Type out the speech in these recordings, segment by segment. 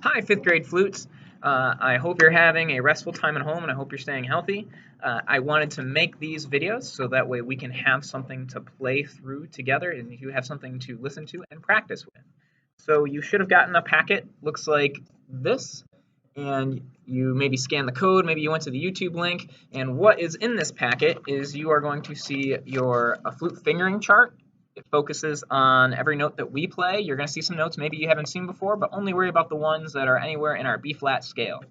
Hi, fifth grade flutes. I hope you're having a restful time at home and I hope you're staying healthy. I wanted to make these videos so that way we can have something to play through together and you have something to listen to and practice with. So you should have gotten a packet, looks like this, and you maybe scanned the code, maybe you went to the YouTube link, and what is in this packet is you are going to see your flute fingering chart. It focuses on every note that we play. You're going to see some notes maybe you haven't seen before, but only worry about the ones that are anywhere in our B-flat scale.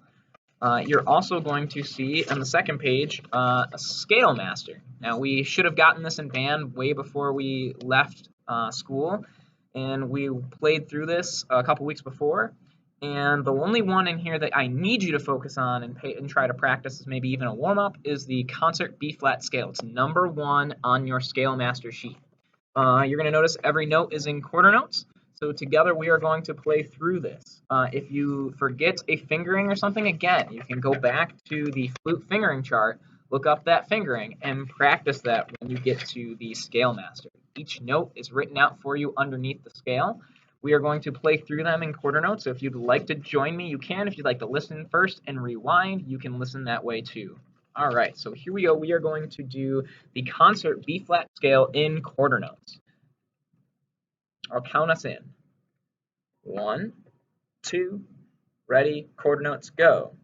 You're also going to see on the second page a scale master. Now, we should have gotten this in band way before we left school, and we played through this a couple weeks before. And the only one in here that I need you to focus on and try to practice as maybe even a warm-up is the concert B-flat scale. It's number 1 on your scale master sheet. You're going to notice every note is in quarter notes. So together we are going to play through this. If you forget a fingering or something, again, you can go back to the flute fingering chart, look up that fingering, and practice that when you get to the scale master. Each note is written out for you underneath the scale. We are going to play through them in quarter notes, so if you'd like to join me, you can. If you'd like to listen first and rewind, you can listen that way too. All right, so here we go. We are going to do the concert B-flat scale in quarter notes. I'll count us in. 1, 2, ready, quarter notes, go.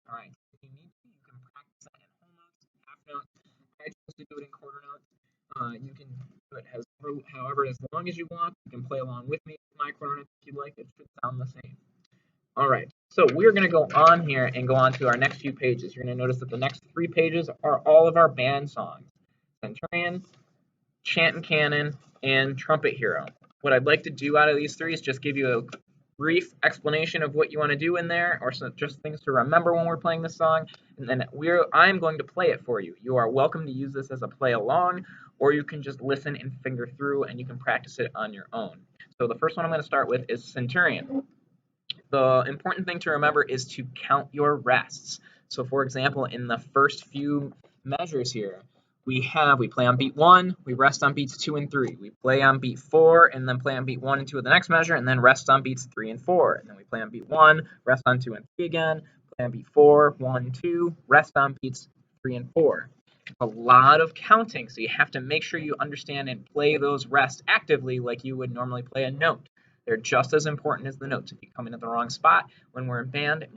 All right, if you need to, you can practice that in whole notes, half notes. I chose to do it in quarter notes. You can do it however as long as you want. You can play along with me with my quarter notes if you like. It should sound the same. All right, so we're going to go on here and go on to our next few pages. You're going to notice that the next 3 pages are all of our band songs. Centurion, Chant and Canon, and Trumpet Hero. What I'd like to do out of these 3 is just give you a brief explanation of what you want to do in there, or just things to remember when we're playing this song, and then I'm going to play it for you. You are welcome to use this as a play along, or you can just listen and finger through, and you can practice it on your own. So the first one I'm going to start with is Centurion. The important thing to remember is to count your rests. So for example, in the first few measures here, we play on beat 1, we rest on beats 2 and 3. We play on beat 4 and then play on beat 1 and 2 of the next measure and then rest on beats 3 and 4. And then we play on beat 1, rest on 2 and 3 again, play on beat 4, 1, 2, rest on beats 3 and 4. It's a lot of counting, so you have to make sure you understand and play those rests actively like you would normally play a note. They're just as important as the notes. If you come in at the wrong spot when we're in band,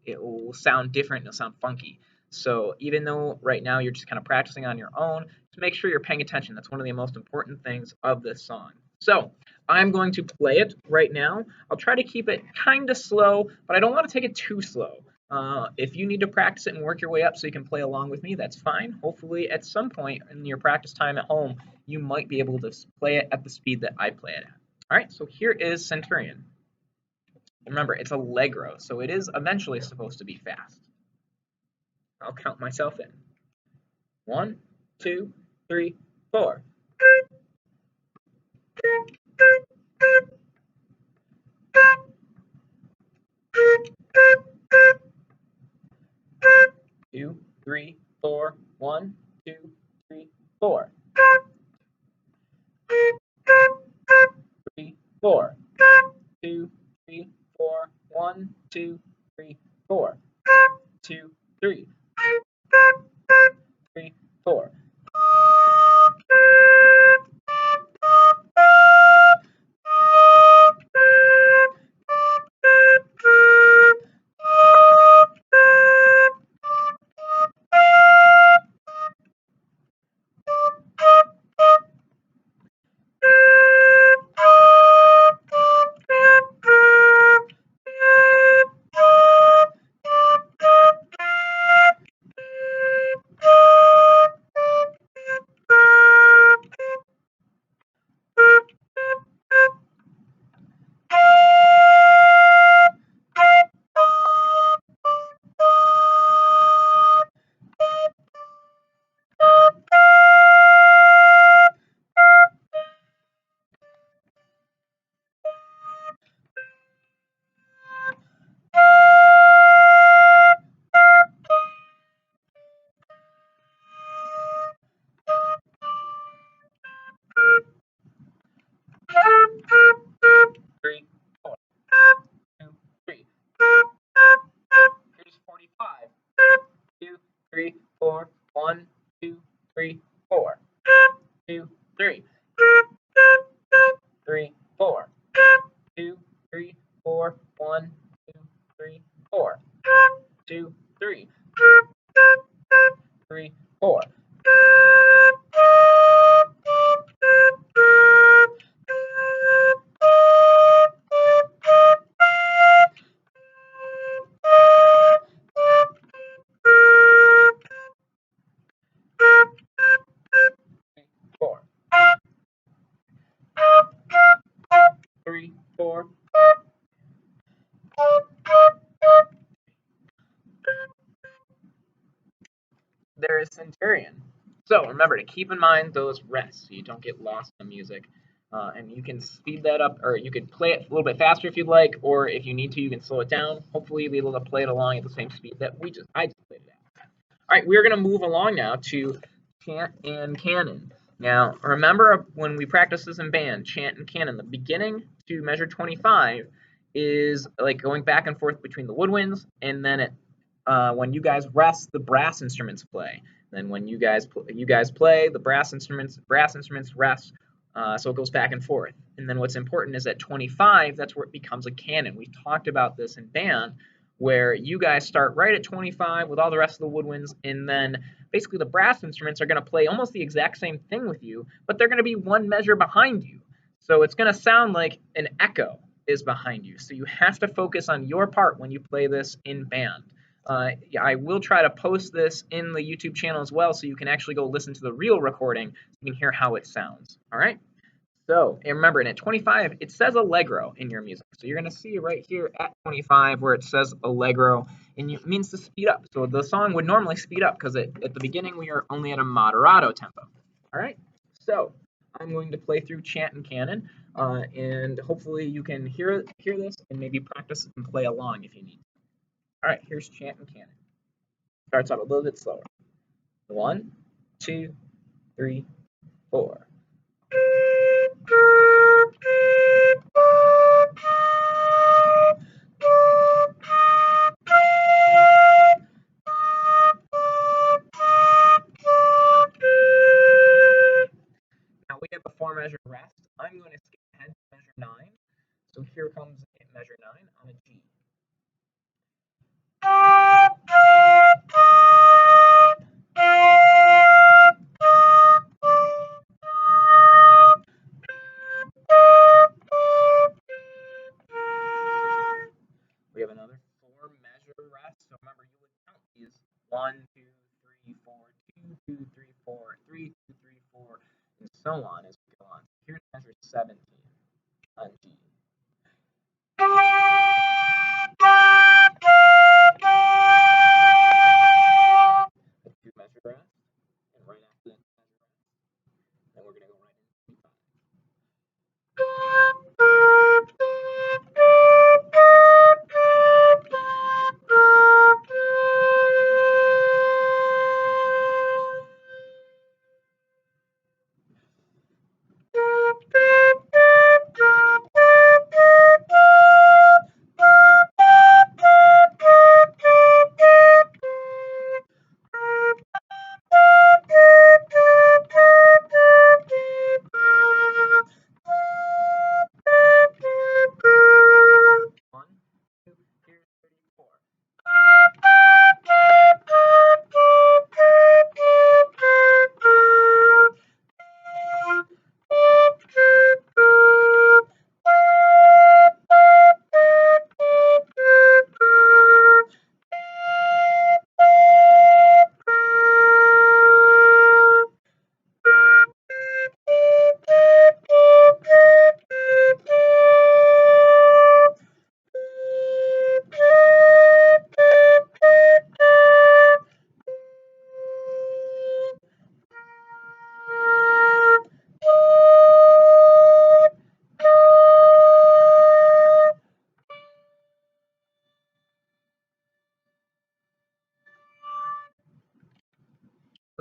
it will sound different, it'll sound funky. So even though right now you're just kind of practicing on your own, just make sure you're paying attention. That's one of the most important things of this song. So I'm going to play it right now. I'll try to keep it kind of slow, but I don't want to take it too slow. If you need to practice it and work your way up so you can play along with me, that's fine. Hopefully at some point in your practice time at home, you might be able to play it at the speed that I play it at. All right, so here is Centurion. Remember, it's Allegro, so it is eventually supposed to be fast. I'll count myself in. 1, 2, 3, 4. 2, 3, 4. 1, 2, 3, 4. 3, 4. 2, 3, 4. 1, 2, 3, 4. 2, 3. 3, 4. 3, 4. 2, 3, 4. 1, 2, 3, 4. 2, 3. 3, 4. 4. 3, 4. There is Centurion. So remember to keep in mind those rests so you don't get lost in the music. And you can speed that up, or you could play it a little bit faster if you'd like, or if you need to, you can slow it down. Hopefully, you'll be able to play it along at the same speed that I just played it at. All right, we're going to move along now to Chant and Canon. Now, remember when we practice this in band, Chant and Canon, the beginning to measure 25 is like going back and forth between the woodwinds, and then when you guys rest, the brass instruments play. Then when you guys play, the brass instruments rest. So it goes back and forth. And then what's important is at 25, that's where it becomes a canon. We talked about this in band, where you guys start right at 25 with all the rest of the woodwinds, and then basically the brass instruments are going to play almost the exact same thing with you, but they're going to be one measure behind you. So it's going to sound like an echo is behind you. So you have to focus on your part when you play this in band. I will try to post this in the YouTube channel as well, so you can actually go listen to the real recording so you can hear how it sounds. All right? So, and remember, and at 25, it says Allegro in your music. So you're going to see right here at 25 where it says Allegro, and it means to speed up. So the song would normally speed up because at the beginning we are only at a moderato tempo. All right? So I'm going to play through Chant and Canon, and hopefully you can hear this and maybe practice and play along if you need. All right, here's Chant and Canon. Starts out a little bit slower. 1, 2, 3, 4. Now we have a 4-measure rest. I'm going to skip ahead to measure 9. So here comes measure 9 on a G. We have another 4-measure rest. So remember, you would count these 1, 2, 3, 4, 2, 2, 3, 4, 3, 2, 3, 4, and so on as we go on. Here's measure 17 on G. A 2-measure rest, and right after that 2-measure rest, then we're going to go right into 5.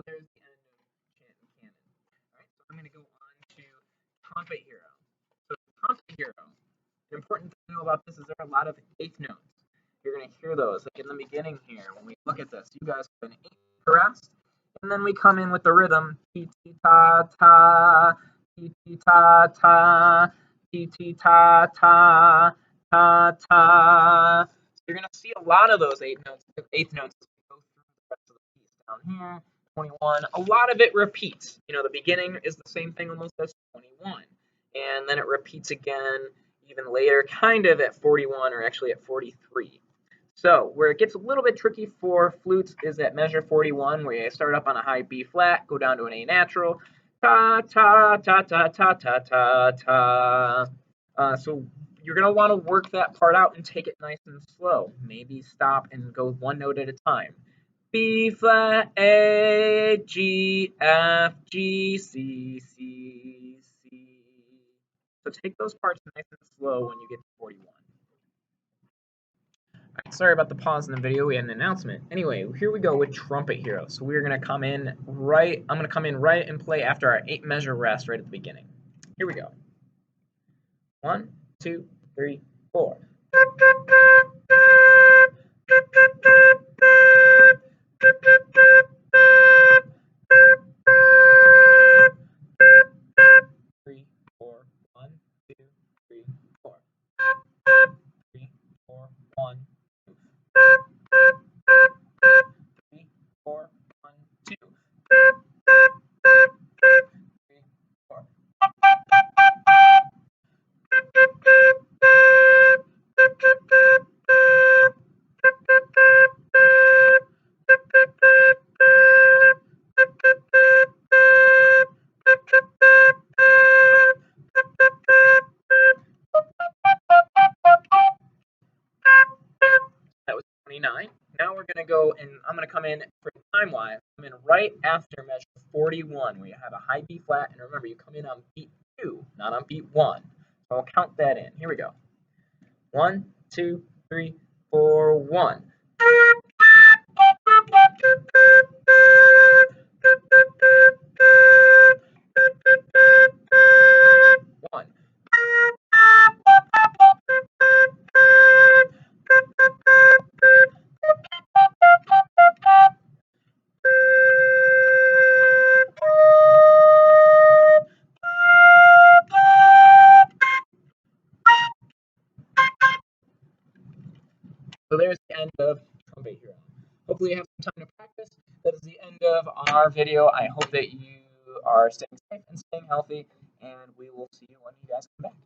So there's the end of Chant and Canon. All right, so I'm going to go on to Trumpet Hero. So Trumpet Hero, the important thing to know about this is there are a lot of eighth notes. You're going to hear those like in the beginning here. When we look at this, you guys have an eighth rest, and then we come in with the rhythm, ti ti ta ta, ti ti ta ta, T, T, ta, ta, ta, ta. So you're going to see a lot of those eighth notes as we go through the rest of the piece. Down here, 21, a lot of it repeats. You know, the beginning is the same thing almost as 21. And then it repeats again even later, kind of at 41 or actually at 43. So where it gets a little bit tricky for flutes is at measure 41, where you start up on a high B flat, go down to an A natural, ta ta ta ta ta ta ta ta. So you're gonna want to work that part out and take it nice and slow. Maybe stop and go one note at a time. B flat, A, G, F, G, C, C, C. So take those parts nice and slow when you get to 41. Sorry about the pause in the video, we had an announcement. Anyway, here we go with Trumpet Hero. So we're gonna come in right, I'm gonna come in right and play after our 8 measure rest right at the beginning. Here we go. 1, 2, 3, 4. 3, 4, 1, 2, 3, 4. 3, 4, 1, 2. 3, 4, 1, 2. 3, 4. That was 29. Now we're going to go and I'm going to come in for time-wise. I'm in right after measure 41 where you have a high B flat. And remember, you come in on beat 2, not on beat 1. So I'll count that in. Here we go. 1, 2, 3, 4, 1. 1. So there's the end of Trumpet Hero. Hopefully you have some time to practice. That is the end of our video. I hope that you are staying safe and staying healthy, and we will see you when you guys come back.